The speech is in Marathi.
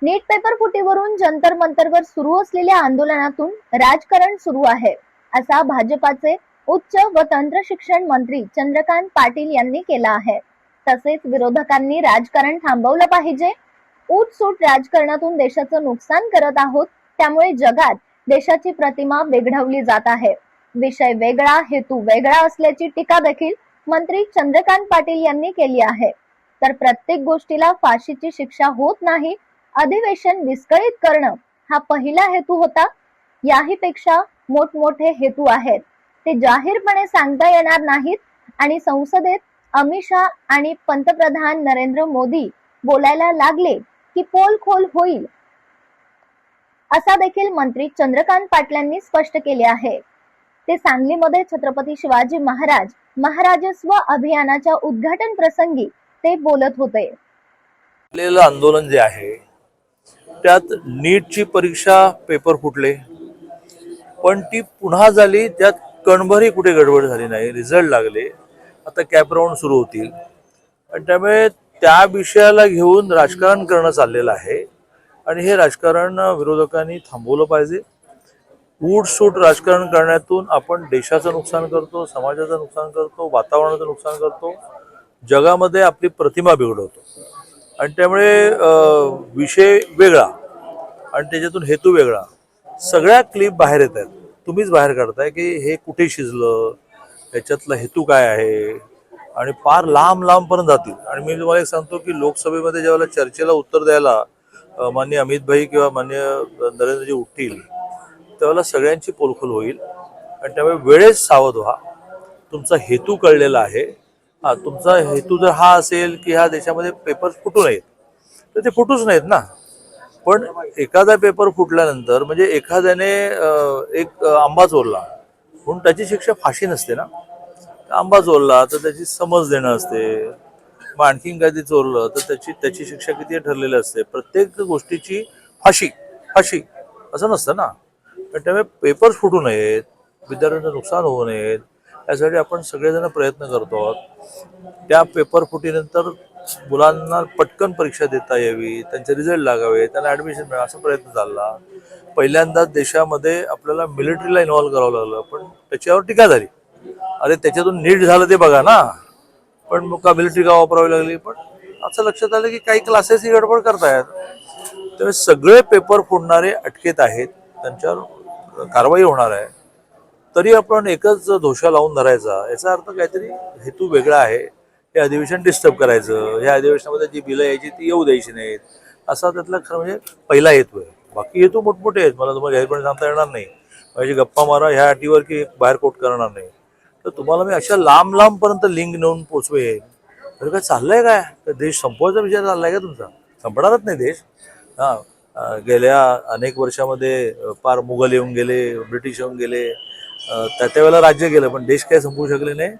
नीट पेपर फुटीवरून जंतर मंतरवर सुरू असलेल्या आंदोलनातून राजकारण सुरू आहे, असा भाजपाचे उच्च व तंत्र शिक्षण मंत्री चंद्रकांत पाटील यांनी केला आहे. तसेच विरोधकांनी राजकारण थांबवलं पाहिजे. उठसूट राजकारणातून देशाचं नुकसान करत आहोत, त्यामुळे जगात देशाची प्रतिमा वेगळवली जात आहे. विषय वेगळा, हेतू वेगळा असल्याची टीका देखील मंत्री चंद्रकांत पाटील यांनी केली आहे. तर प्रत्येक गोष्टीला फाशीची शिक्षा होत नाही, अधिवेशन विस्कळीत करणं हा पहिला हेतू होता. याही पेक्षा मोठमोठे हेतू आहेत, ते जाहीरपणे सांगता येणार नाहीत आणि संसदेत अमित शहा आणि पंतप्रधान नरेंद्र मोदी बोलायला लागले की पोल खोल होईल, असा देखील मंत्री चंद्रकांत पाटलांनी स्पष्ट केले आहे. ते सांगलीमध्ये छत्रपती शिवाजी महाराज महाराजस्व अभियानाच्या उद्घाटन प्रसंगी ते बोलत होते. आंदोलन जे आहे त्यात नीटची परीक्षा पेपर फुटले, पण ती पुन्हा झाली, त्यात कणभरही कुठे गडबड झाली नाही, रिझल्ट लागले. आता कॅप राऊंड सुरू होतील आणि त्यामुळे त्या विषयाला घेऊन राजकारण करणं चाललेलं आहे आणि हे राजकारण विरोधकांनी थांबवलं पाहिजे. उठसूट राजकारण करण्यातून आपण देशाचं नुकसान करतो, समाजाचं नुकसान करतो, वातावरणाचं नुकसान करतो, जगामध्ये आपली प्रतिमा बिघडवतो आणि त्यामुळे विषय वेगळा आणि त्याच्यातून हेतू वेगळा. सगळ्या क्लिप बाहेर येत आहेत, तुम्हीच बाहेर काढताय की हे कुठे शिजलं, याच्यातला हेतू काय आहे आणि फार लांब लांबपर्यंत जातील. आणि मी तुम्हाला एक सांगतो की लोकसभेमध्ये ज्यावेळेला चर्चेला उत्तर द्यायला माननीय अमित भाई किंवा माननीय नरेंद्रजी उठतील, त्यावेळेला सगळ्यांची पोलखोल होईल आणि त्यामुळे वेळेत सावध व्हा. तुमचा हेतू कळलेला आहे. तुमचा हेतू जर हा असेल की ह्या देशामध्ये पेपर फुटू नयेत, तर ते फुटूच नाहीत ना. पण एखादा पेपर फुटल्यानंतर म्हणजे एखाद्याने एक आंबा चोरला म्हणून त्याची शिक्षा फाशी नसते ना. आंबा चोरला तर त्याची समज देणं असते, मग आणखीन काही चोरलं तर त्याची शिक्षा किती ठरलेली असते. प्रत्येक गोष्टीची फाशी फाशी असं नसतं ना. त्यामुळे पेपर फुटू नयेत, विद्यार्थ्यांचं नुकसान होऊ नयेत, यासाठी आपण सगळेजण प्रयत्न करतो आहोत. त्या पेपर फुटीनंतर मुलांना पटकन परीक्षा देता यावी, त्यांचे रिझल्ट लागावे, त्यांना ॲडमिशन मिळावं, असा प्रयत्न चालला. पहिल्यांदाच देशामध्ये आपल्याला मिलिटरीला इन्व्हॉल्व करावं लागलं, पण त्याच्यावर टीका झाली. अरे त्याच्यातून नीट झालं ते बघा ना, पण मग का मिलिटरी का वापरावी लागली. पण असं लक्षात आलं की काही क्लासेस ही गडबड करतायत. त्यामुळे सगळे पेपर फोडणारे अटकेत आहेत, त्यांच्यावर कारवाई होणार आहे. तरी आपण एकच दोषा लावून धरायचा, याचा अर्थ काहीतरी हेतू वेगळा आहे. हे अधिवेशन डिस्टर्ब करायचं, या अधिवेशनामध्ये जी बिलं यायची ती येऊ द्यायची नाहीत, असा त्यातला खरं म्हणजे पहिला हेतू आहे. बाकी हेतू मोठमोठे आहेत, मला तुम्हाला जाहीरपणे सांगता येणार नाही. म्हणजे गप्पा मारा ह्या अटीवर की बाहेर कोट करणार नाही. तर तुम्हाला मी अशा लांब लांबपर्यंत लिंक नेऊन पोचवेन. तर काय चाललंय काय, तर देश संपवायचा विचार चाललाय का तुमचा? संपणारच नाही देश. गेल्या अनेक वर्षामध्ये फार मुघल येऊन गेले, ब्रिटिश येऊन गेले, त्या वेळेला राज्य गेलं, पण देश काय संपवू शकले नाही.